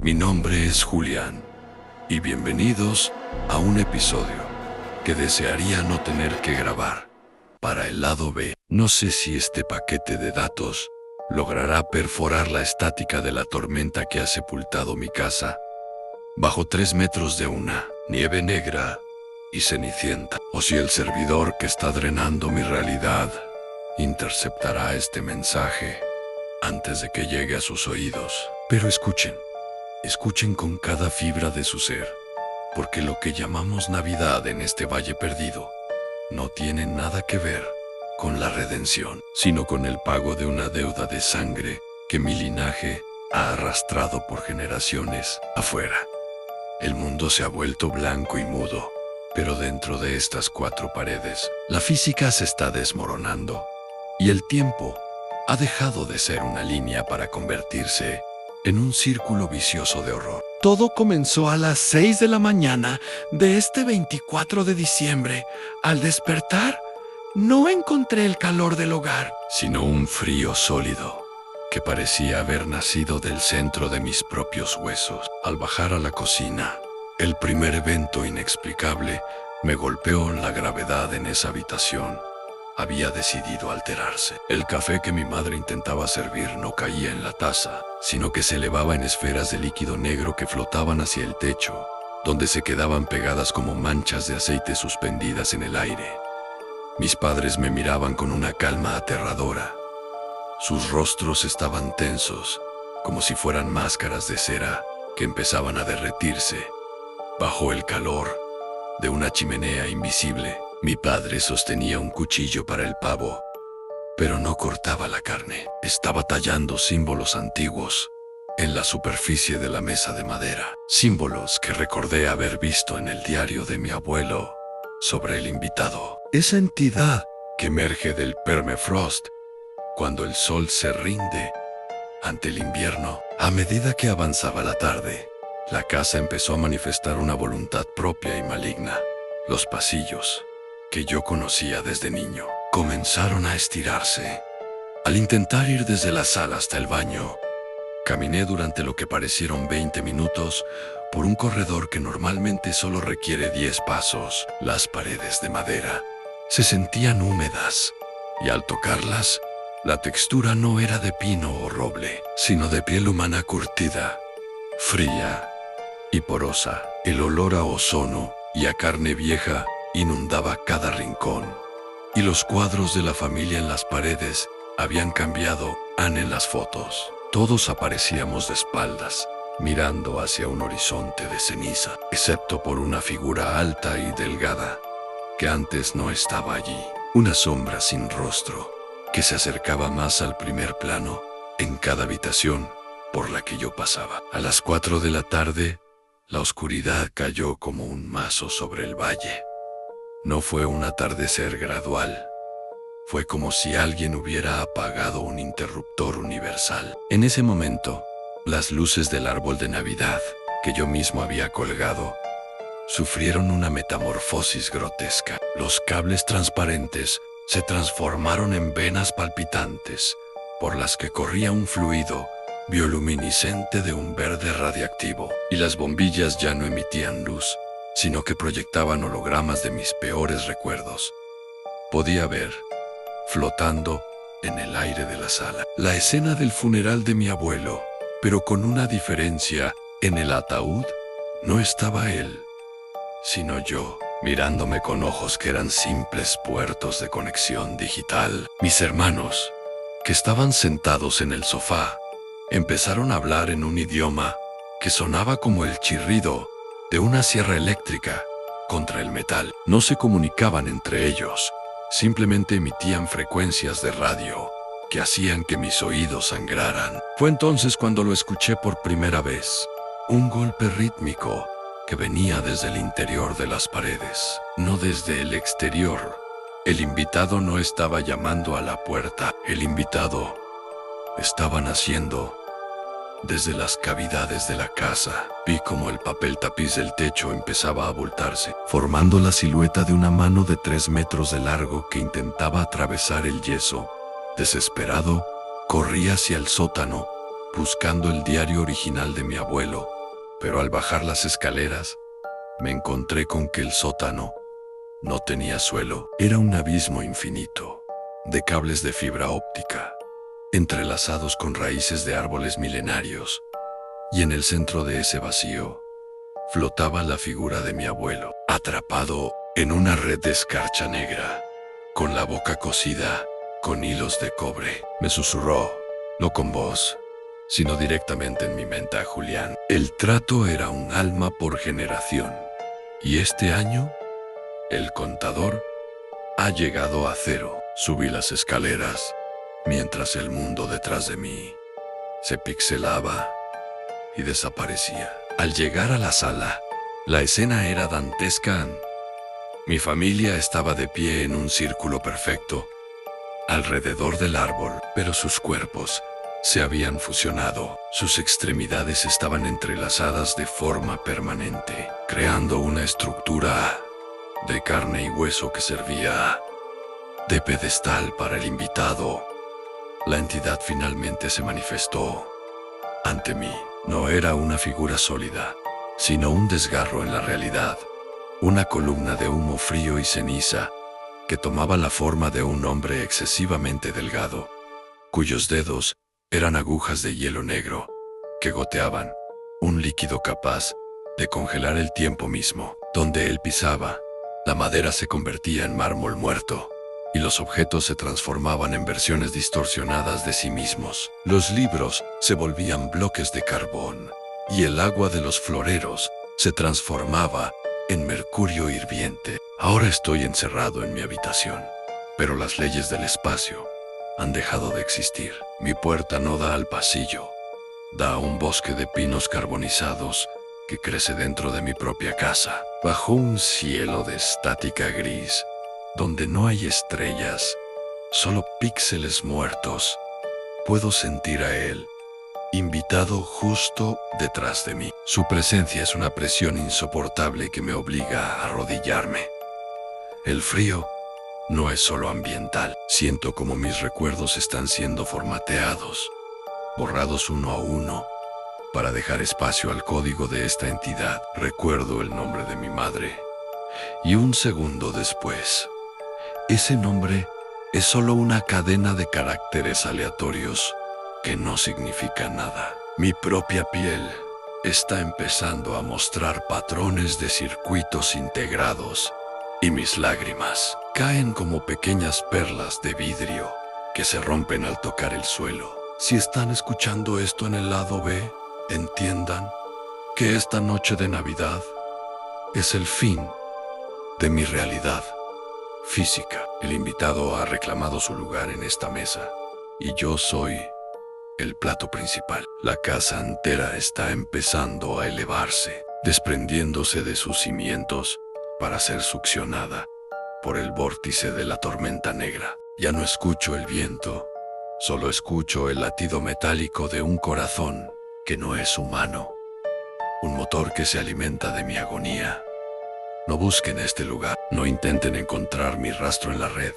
Mi nombre es Julián y bienvenidos a un episodio que desearía no tener que grabar. Para el lado B, no sé si este paquete de datos logrará perforar la estática de la tormenta que ha sepultado mi casa bajo 3 metros de una nieve negra y cenicienta, o si el servidor que está drenando mi realidad interceptará este mensaje antes de que llegue a sus oídos. Pero escuchen con cada fibra de su ser, porque lo que llamamos Navidad en este valle perdido no tiene nada que ver con la redención, sino con el pago de una deuda de sangre que mi linaje ha arrastrado por generaciones afuera. El mundo se ha vuelto blanco y mudo, pero dentro de estas 4 paredes, la física se está desmoronando y el tiempo ha dejado de ser una línea para convertirse en un círculo vicioso de horror. Todo comenzó a las 6 de la mañana de este 24 de diciembre. Al despertar, no encontré el calor del hogar, sino un frío sólido que parecía haber nacido del centro de mis propios huesos. Al bajar a la cocina, el primer evento inexplicable me golpeó en la gravedad en esa habitación. Había decidido alterarse. El café que mi madre intentaba servir no caía en la taza, sino que se elevaba en esferas de líquido negro que flotaban hacia el techo, donde se quedaban pegadas como manchas de aceite suspendidas en el aire. Mis padres me miraban con una calma aterradora. Sus rostros estaban tensos, como si fueran máscaras de cera que empezaban a derretirse bajo el calor de una chimenea invisible. Mi padre sostenía un cuchillo para el pavo, pero no cortaba la carne. Estaba tallando símbolos antiguos en la superficie de la mesa de madera. Símbolos que recordé haber visto en el diario de mi abuelo sobre el invitado. Esa entidad que emerge del permafrost cuando el sol se rinde ante el invierno. A medida que avanzaba la tarde, la casa empezó a manifestar una voluntad propia y maligna. Los pasillos que yo conocía desde niño comenzaron a estirarse. Al intentar ir desde la sala hasta el baño, caminé durante lo que parecieron 20 minutos por un corredor que normalmente solo requiere 10 pasos. Las paredes de madera se sentían húmedas y al tocarlas, la textura no era de pino o roble, sino de piel humana curtida, fría y porosa. El olor a ozono y a carne vieja inundaba cada rincón, y los cuadros de la familia en las paredes habían cambiado en las fotos. Todos aparecíamos de espaldas, mirando hacia un horizonte de ceniza, excepto por una figura alta y delgada que antes no estaba allí. Una sombra sin rostro que se acercaba más al primer plano en cada habitación por la que yo pasaba. A las 4 de la tarde, la oscuridad cayó como un mazo sobre el valle. No fue un atardecer gradual. Fue como si alguien hubiera apagado un interruptor universal. En ese momento, las luces del árbol de Navidad que yo mismo había colgado sufrieron una metamorfosis grotesca. Los cables transparentes se transformaron en venas palpitantes por las que corría un fluido bioluminiscente de un verde radiactivo, y las bombillas ya no emitían luz, sino que proyectaban hologramas de mis peores recuerdos. Podía ver, flotando en el aire de la sala, la escena del funeral de mi abuelo, pero con una diferencia: en el ataúd no estaba él, sino yo, mirándome con ojos que eran simples puertos de conexión digital. Mis hermanos, que estaban sentados en el sofá, empezaron a hablar en un idioma que sonaba como el chirrido de una sierra eléctrica contra el metal. No se comunicaban entre ellos, simplemente emitían frecuencias de radio que hacían que mis oídos sangraran. Fue entonces cuando lo escuché por primera vez. Un golpe rítmico que venía desde el interior de las paredes, no desde el exterior. El invitado no estaba llamando a la puerta. El invitado estaba naciendo desde las cavidades de la casa. Vi como el papel tapiz del techo empezaba a abultarse, formando la silueta de una mano de 3 metros de largo que intentaba atravesar el yeso. Desesperado, corrí hacia el sótano buscando el diario original de mi abuelo, pero al bajar las escaleras, me encontré con que el sótano no tenía suelo. Era un abismo infinito, de cables de fibra óptica, entrelazados con raíces de árboles milenarios, y en el centro de ese vacío flotaba la figura de mi abuelo, atrapado en una red de escarcha negra, con la boca cosida con hilos de cobre. Me susurró, no con voz, sino directamente en mi mente a Julián. El trato era un alma por generación, y este año, el contador ha llegado a 0. Subí las escaleras, mientras el mundo detrás de mí se pixelaba y desaparecía. Al llegar a la sala, la escena era dantesca. Mi familia estaba de pie en un círculo perfecto alrededor del árbol, pero sus cuerpos se habían fusionado. Sus extremidades estaban entrelazadas de forma permanente, creando una estructura de carne y hueso que servía de pedestal para el invitado. La entidad finalmente se manifestó ante mí. No era una figura sólida, sino un desgarro en la realidad, una columna de humo frío y ceniza que tomaba la forma de un hombre excesivamente delgado, cuyos dedos eran agujas de hielo negro que goteaban un líquido capaz de congelar el tiempo mismo. Donde él pisaba, la madera se convertía en mármol muerto y los objetos se transformaban en versiones distorsionadas de sí mismos. Los libros se volvían bloques de carbón y el agua de los floreros se transformaba en mercurio hirviente. Ahora estoy encerrado en mi habitación, pero las leyes del espacio han dejado de existir. Mi puerta no da al pasillo, da a un bosque de pinos carbonizados que crece dentro de mi propia casa, bajo un cielo de estática gris, donde no hay estrellas, solo píxeles muertos. Puedo sentir a él, invitado justo detrás de mí. Su presencia es una presión insoportable que me obliga a arrodillarme. El frío no es solo ambiental. Siento como mis recuerdos están siendo formateados, borrados uno a uno, para dejar espacio al código de esta entidad. Recuerdo el nombre de mi madre, y un segundo después, ese nombre es solo una cadena de caracteres aleatorios que no significa nada. Mi propia piel está empezando a mostrar patrones de circuitos integrados y mis lágrimas caen como pequeñas perlas de vidrio que se rompen al tocar el suelo. Si están escuchando esto en el lado B, entiendan que esta noche de Navidad es el fin de mi realidad física. El invitado ha reclamado su lugar en esta mesa y yo soy el plato principal. La casa entera está empezando a elevarse, desprendiéndose de sus cimientos para ser succionada por el vórtice de la tormenta negra. Ya no escucho el viento, solo escucho el latido metálico de un corazón que no es humano, un motor que se alimenta de mi agonía. No busquen este lugar, no intenten encontrar mi rastro en la red,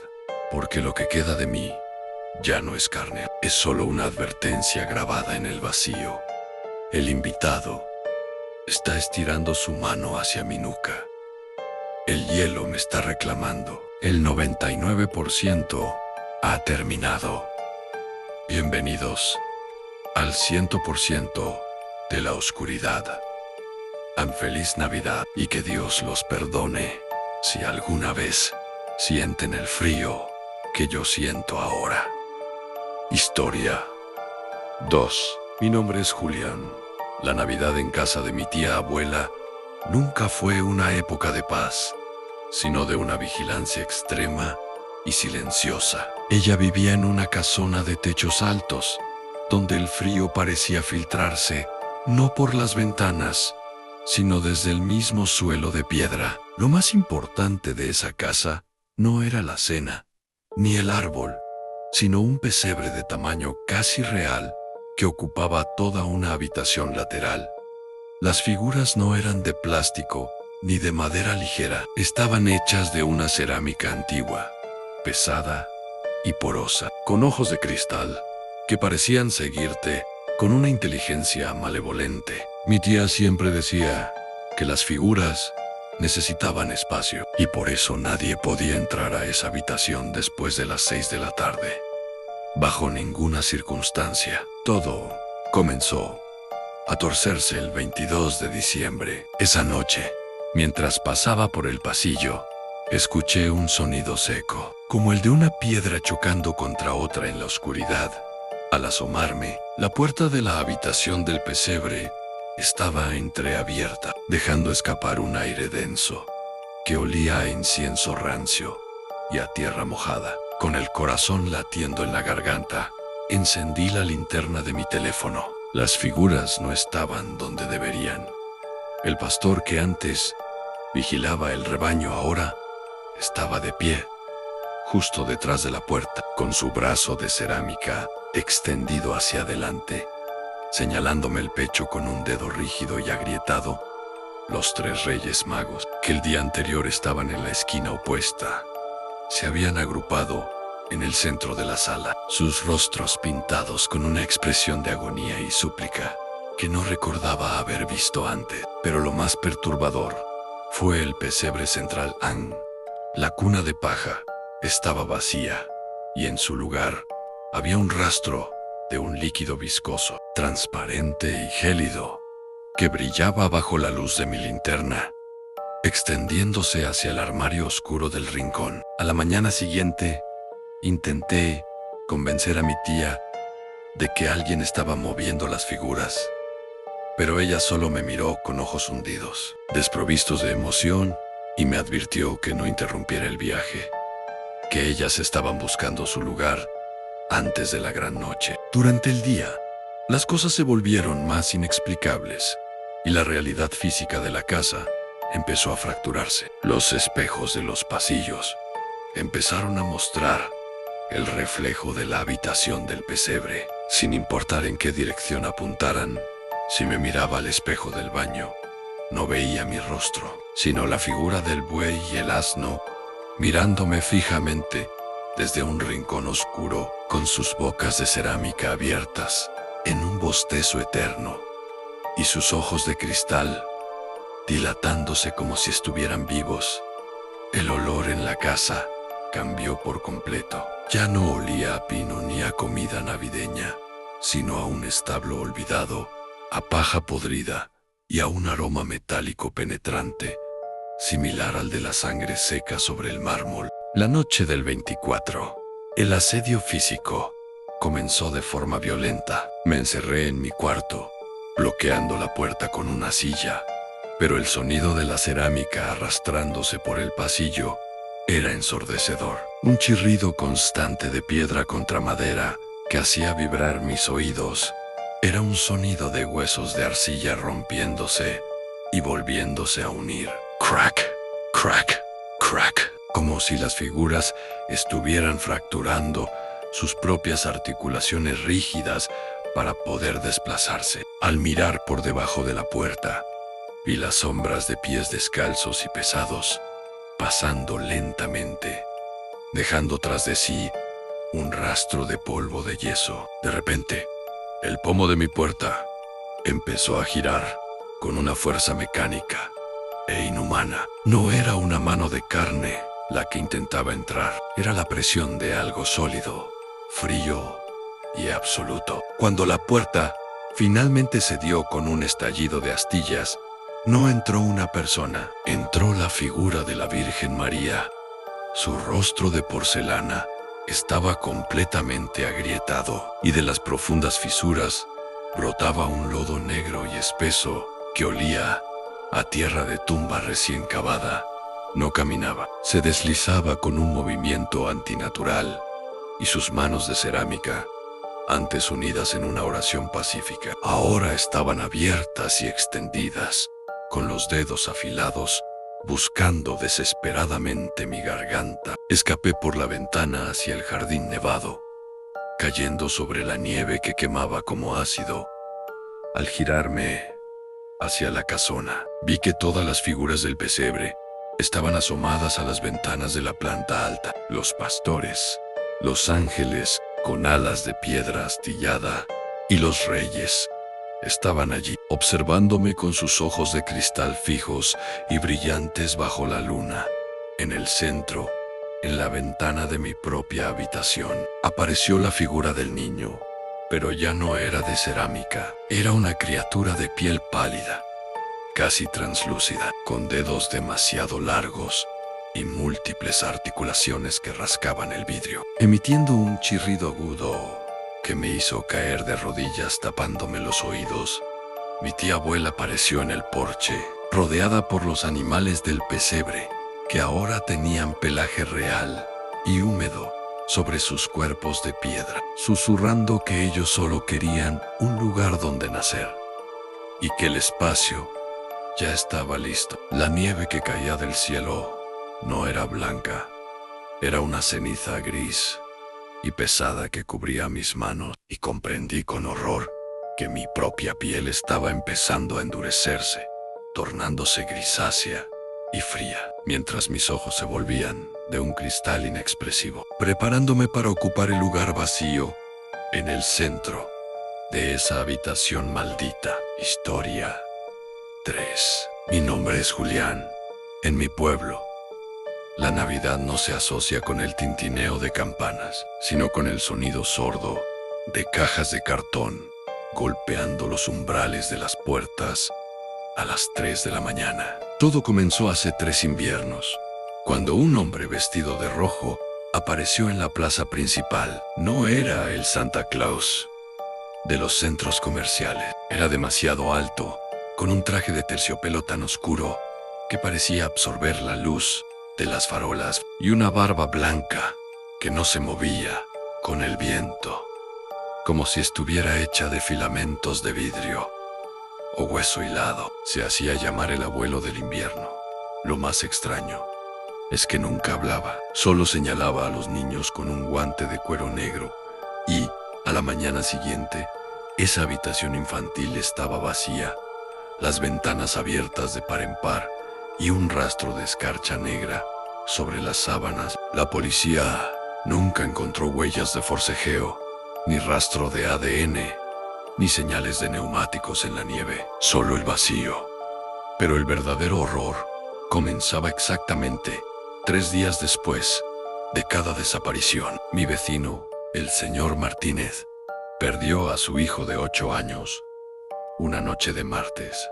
porque lo que queda de mí ya no es carne, es solo una advertencia grabada en el vacío. El invitado está estirando su mano hacia mi nuca. El hielo me está reclamando. El 99% ha terminado. Bienvenidos al 100% de la oscuridad. Feliz Navidad y que Dios los perdone si alguna vez sienten el frío que yo siento ahora. Historia 2. Mi nombre es Julián. La Navidad en casa de mi tía abuela nunca fue una época de paz, sino de una vigilancia extrema y silenciosa. Ella vivía en una casona de techos altos, donde el frío parecía filtrarse, no por las ventanas, sino desde el mismo suelo de piedra. Lo más importante de esa casa no era la cena, ni el árbol, sino un pesebre de tamaño casi real que ocupaba toda una habitación lateral. Las figuras no eran de plástico ni de madera ligera, estaban hechas de una cerámica antigua, pesada y porosa, con ojos de cristal que parecían seguirte con una inteligencia malevolente. Mi tía siempre decía que las figuras necesitaban espacio y por eso nadie podía entrar a esa habitación después de las 6 de la tarde. Bajo ninguna circunstancia. Todo comenzó a torcerse el 22 de diciembre. Esa noche, mientras pasaba por el pasillo, escuché un sonido seco, como el de una piedra chocando contra otra en la oscuridad. Al asomarme, la puerta de la habitación del pesebre estaba entreabierta, dejando escapar un aire denso que olía a incienso rancio y a tierra mojada. Con el corazón latiendo en la garganta, encendí la linterna de mi teléfono. Las figuras no estaban donde deberían. El pastor que antes vigilaba el rebaño ahora estaba de pie, justo detrás de la puerta, con su brazo de cerámica extendido hacia adelante, señalándome el pecho con un dedo rígido y agrietado. Los 3 reyes magos, que el día anterior estaban en la esquina opuesta, se habían agrupado en el centro de la sala, sus rostros pintados con una expresión de agonía y súplica que no recordaba haber visto antes. Pero lo más perturbador fue el pesebre central. La cuna de paja estaba vacía y en su lugar había un rastro de un líquido viscoso, transparente y gélido, que brillaba bajo la luz de mi linterna, extendiéndose hacia el armario oscuro del rincón. A la mañana siguiente, intenté convencer a mi tía de que alguien estaba moviendo las figuras, pero ella solo me miró con ojos hundidos, desprovistos de emoción, y me advirtió que no interrumpiera el viaje, que ellas estaban buscando su lugar antes de la gran noche. Durante el día, las cosas se volvieron más inexplicables y la realidad física de la casa empezó a fracturarse. Los espejos de los pasillos empezaron a mostrar el reflejo de la habitación del pesebre, sin importar en qué dirección apuntaran. Si me miraba al espejo del baño, no veía mi rostro, sino la figura del buey y el asno, mirándome fijamente desde un rincón oscuro, con sus bocas de cerámica abiertas en un bostezo eterno, y sus ojos de cristal dilatándose como si estuvieran vivos. El olor en la casa cambió por completo. Ya no olía a pino ni a comida navideña, sino a un establo olvidado, a paja podrida y a un aroma metálico penetrante, similar al de la sangre seca sobre el mármol. La noche del 24, el asedio físico comenzó de forma violenta. Me encerré en mi cuarto, bloqueando la puerta con una silla, pero el sonido de la cerámica arrastrándose por el pasillo era ensordecedor. Un chirrido constante de piedra contra madera que hacía vibrar mis oídos. Era un sonido de huesos de arcilla rompiéndose y volviéndose a unir. Crack, crack, crack, como si las figuras estuvieran fracturando sus propias articulaciones rígidas para poder desplazarse. Al mirar por debajo de la puerta, vi las sombras de pies descalzos y pesados, pasando lentamente, dejando tras de sí un rastro de polvo de yeso. De repente, el pomo de mi puerta empezó a girar con una fuerza mecánica e inhumana. No era una mano de carne la que intentaba entrar, era la presión de algo sólido, frío y absoluto. Cuando la puerta finalmente cedió con un estallido de astillas, no entró una persona, entró la figura de la Virgen María. Su rostro de porcelana estaba completamente agrietado y de las profundas fisuras brotaba un lodo negro y espeso que olía a tierra de tumba recién cavada. No caminaba, se deslizaba con un movimiento antinatural y sus manos de cerámica, antes unidas en una oración pacífica, ahora estaban abiertas y extendidas, con los dedos afilados, buscando desesperadamente mi garganta. Escapé por la ventana hacia el jardín nevado, cayendo sobre la nieve que quemaba como ácido. Al girarme hacia la casona, vi que todas las figuras del pesebre estaban asomadas a las ventanas de la planta alta. Los pastores, los ángeles con alas de piedra astillada Y los reyes estaban allí, observándome con sus ojos de cristal fijos y brillantes bajo la luna. En el centro, en la ventana de mi propia habitación, apareció la figura del niño, pero ya no era de cerámica. Era una criatura de piel pálida, casi translúcida, con dedos demasiado largos y múltiples articulaciones que rascaban el vidrio, emitiendo un chirrido agudo que me hizo caer de rodillas tapándome los oídos. Mi tía abuela apareció en el porche, rodeada por los animales del pesebre, que ahora tenían pelaje real y húmedo sobre sus cuerpos de piedra, susurrando que ellos solo querían un lugar donde nacer y que el espacio ya estaba listo. La nieve que caía del cielo no era blanca, era una ceniza gris y pesada que cubría mis manos, y comprendí con horror que mi propia piel estaba empezando a endurecerse, tornándose grisácea y fría, mientras mis ojos se volvían de un cristal inexpresivo, preparándome para ocupar el lugar vacío en el centro de esa habitación maldita. Historia 3. Mi nombre es Julián. En mi pueblo, la Navidad no se asocia con el tintineo de campanas, sino con el sonido sordo de cajas de cartón golpeando los umbrales de las puertas a las 3 de la mañana. Todo comenzó hace 3 inviernos, cuando un hombre vestido de rojo apareció en la plaza principal. No era el Santa Claus de los centros comerciales. Era demasiado alto, con un traje de terciopelo tan oscuro que parecía absorber la luz de las farolas, y una barba blanca que no se movía con el viento, como si estuviera hecha de filamentos de vidrio o hueso hilado. Se hacía llamar el abuelo del invierno. Lo más extraño es que nunca hablaba, solo señalaba a los niños con un guante de cuero negro, y a la mañana siguiente esa habitación infantil estaba vacía, las ventanas abiertas de par en par y un rastro de escarcha negra sobre las sábanas. La policía nunca encontró huellas de forcejeo, ni rastro de ADN, ni señales de neumáticos en la nieve, solo el vacío. Pero el verdadero horror comenzaba exactamente 3 días después de cada desaparición. Mi vecino, el señor Martínez, perdió a su hijo de 8 años una noche de martes.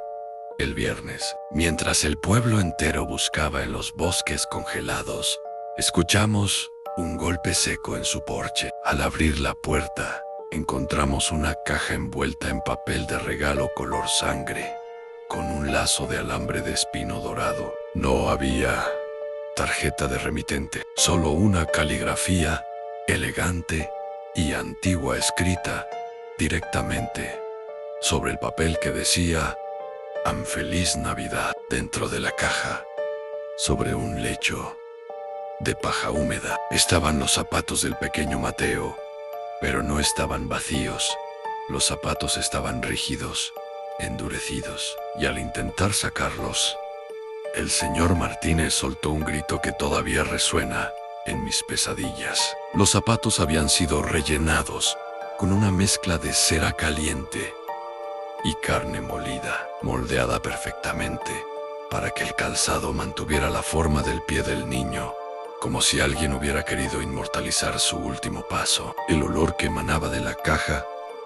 El viernes, mientras el pueblo entero buscaba en los bosques congelados, escuchamos un golpe seco en su porche. Al abrir la puerta, encontramos una caja envuelta en papel de regalo color sangre, con un lazo de alambre de espino dorado. No había tarjeta de remitente, solo una caligrafía elegante y antigua escrita directamente sobre el papel que decía «An Feliz Navidad». Dentro de la caja, sobre un lecho de paja húmeda, estaban los zapatos del pequeño Mateo, pero no estaban vacíos. Los zapatos estaban rígidos, endurecidos, y al intentar sacarlos, el señor Martínez soltó un grito que todavía resuena en mis pesadillas. Los zapatos habían sido rellenados con una mezcla de cera caliente y carne molida, moldeada perfectamente para que el calzado mantuviera la forma del pie del niño, como si alguien hubiera querido inmortalizar su último paso. El olor que emanaba de la caja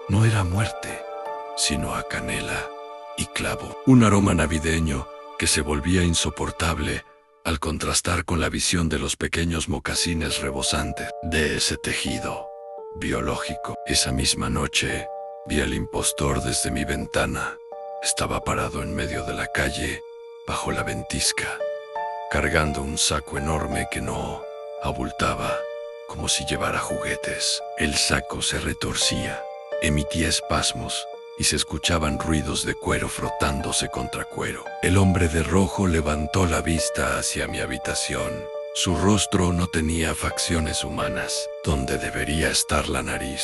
no era a muerte, sino a canela y clavo, un aroma navideño que se volvía insoportable al contrastar con la visión de los pequeños mocasines rebosantes de ese tejido biológico. Esa misma noche vi al impostor desde mi ventana. Estaba parado en medio de la calle, bajo la ventisca, cargando un saco enorme que no abultaba, como si llevara juguetes. El saco se retorcía, emitía espasmos y se escuchaban ruidos de cuero frotándose contra cuero. El hombre de rojo levantó la vista hacia mi habitación. Su rostro no tenía facciones humanas, donde debería estar la nariz.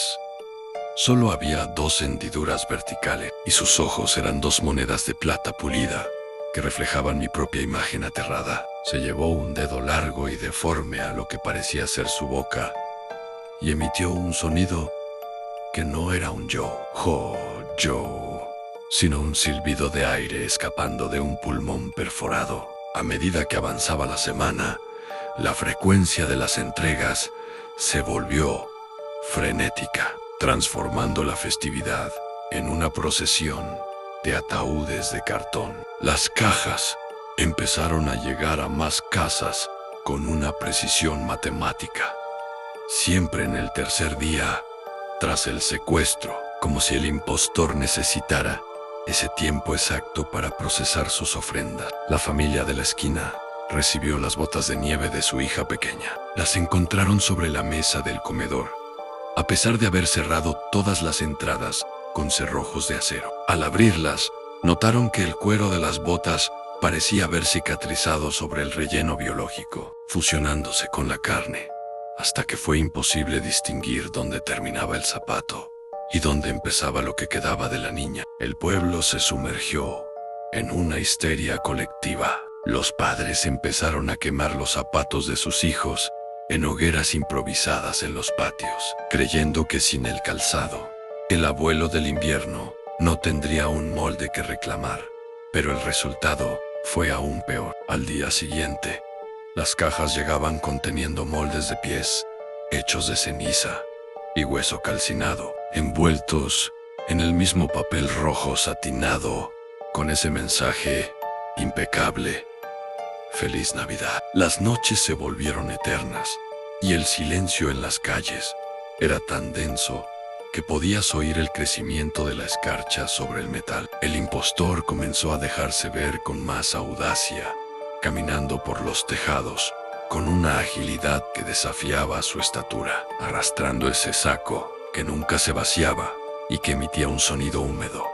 Solo había 2 hendiduras verticales, y sus ojos eran 2 monedas de plata pulida que reflejaban mi propia imagen aterrada. Se llevó un dedo largo y deforme a lo que parecía ser su boca y emitió un sonido que no era un Joe, sino un silbido de aire escapando de un pulmón perforado. A medida que avanzaba la semana, la frecuencia de las entregas se volvió frenética, transformando la festividad en una procesión de ataúdes de cartón. Las cajas empezaron a llegar a más casas con una precisión matemática. Siempre en el tercer día, tras el secuestro, como si el impostor necesitara ese tiempo exacto para procesar sus ofrendas. La familia de la esquina recibió las botas de nieve de su hija pequeña. Las encontraron sobre la mesa del comedor, a pesar de haber cerrado todas las entradas con cerrojos de acero. Al abrirlas, notaron que el cuero de las botas parecía haber cicatrizado sobre el relleno biológico, fusionándose con la carne, hasta que fue imposible distinguir dónde terminaba el zapato y dónde empezaba lo que quedaba de la niña. El pueblo se sumergió en una histeria colectiva. Los padres empezaron a quemar los zapatos de sus hijos en hogueras improvisadas en los patios, creyendo que sin el calzado, el abuelo del invierno no tendría un molde que reclamar. Pero el resultado fue aún peor. Al día siguiente, las cajas llegaban conteniendo moldes de pies hechos de ceniza y hueso calcinado, envueltos en el mismo papel rojo satinado, con ese mensaje impecable: Feliz Navidad. Las noches se volvieron eternas y el silencio en las calles era tan denso que podías oír el crecimiento de la escarcha sobre el metal. El impostor comenzó a dejarse ver con más audacia, caminando por los tejados con una agilidad que desafiaba su estatura, arrastrando ese saco que nunca se vaciaba y que emitía un sonido húmedo,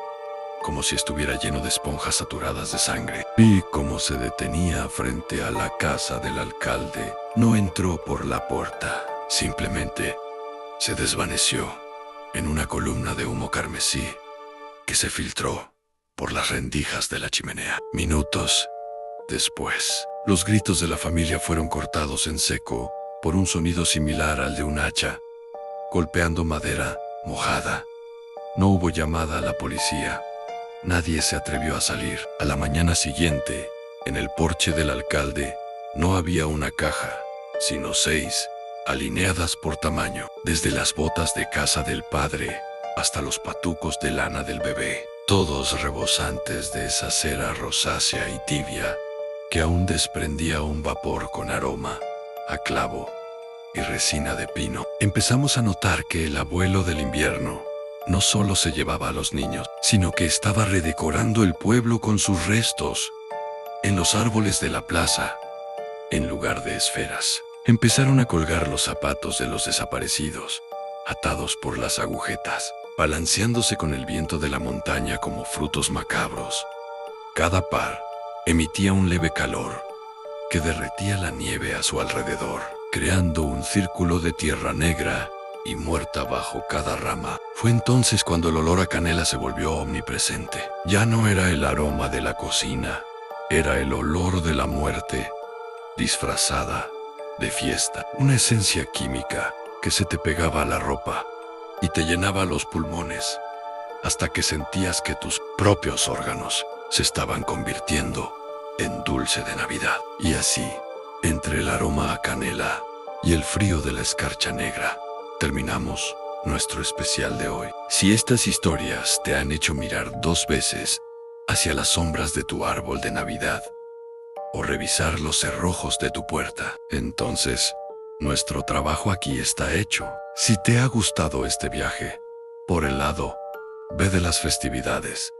como si estuviera lleno de esponjas saturadas de sangre. Vi cómo se detenía frente a la casa del alcalde. No entró por la puerta, simplemente se desvaneció en una columna de humo carmesí que se filtró por las rendijas de la chimenea. Minutos después, los gritos de la familia fueron cortados en seco por un sonido similar al de un hacha golpeando madera mojada. No hubo llamada a la policía. Nadie se atrevió a salir. A la mañana siguiente, en el porche del alcalde, no había una caja, sino 6, alineadas por tamaño, desde las botas de casa del padre hasta los patucos de lana del bebé, todos rebosantes de esa cera rosácea y tibia que aún desprendía un vapor con aroma a clavo y resina de pino. Empezamos a notar que el abuelo del invierno no solo se llevaba a los niños, sino que estaba redecorando el pueblo con sus restos. En los árboles de la plaza, en lugar de esferas, empezaron a colgar los zapatos de los desaparecidos, atados por las agujetas, balanceándose con el viento de la montaña como frutos macabros. Cada par emitía un leve calor que derretía la nieve a su alrededor, creando un círculo de tierra negra y muerta bajo cada rama. Fue entonces cuando el olor a canela se volvió omnipresente. Ya no era el aroma de la cocina, era el olor de la muerte, disfrazada de fiesta. Una esencia química que se te pegaba a la ropa y te llenaba los pulmones, hasta que sentías que tus propios órganos se estaban convirtiendo en dulce de Navidad. Y así, entre el aroma a canela y el frío de la escarcha negra, terminamos nuestro especial de hoy. Si estas historias te han hecho mirar 2 veces hacia las sombras de tu árbol de Navidad o revisar los cerrojos de tu puerta, entonces nuestro trabajo aquí está hecho. Si te ha gustado este viaje por el lado B de las festividades,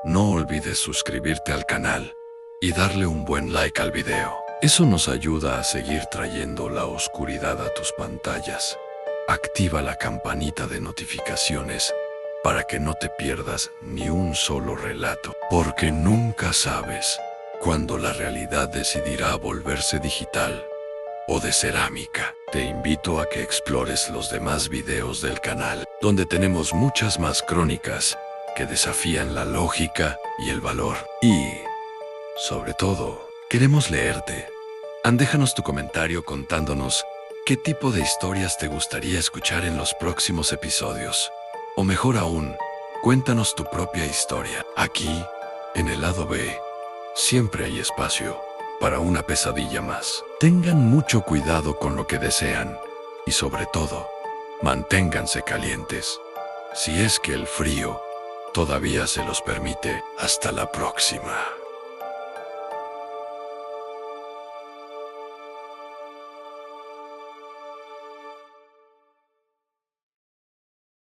no olvides suscribirte al canal y darle un buen like al video. Eso nos ayuda a seguir trayendo la oscuridad a tus pantallas. Activa la campanita de notificaciones para que no te pierdas ni un solo relato, porque nunca sabes cuándo la realidad decidirá volverse digital o de cerámica. Te invito a que explores los demás videos del canal, donde tenemos muchas más crónicas que desafían la lógica y el valor. Y, sobre todo, queremos leerte. Déjanos tu comentario contándonos qué tipo de historias te gustaría escuchar en los próximos episodios. O mejor aún, cuéntanos tu propia historia. Aquí, en el lado B, siempre hay espacio para una pesadilla más. Tengan mucho cuidado con lo que desean y sobre todo, manténganse calientes. Si es que el frío todavía se los permite. Hasta la próxima.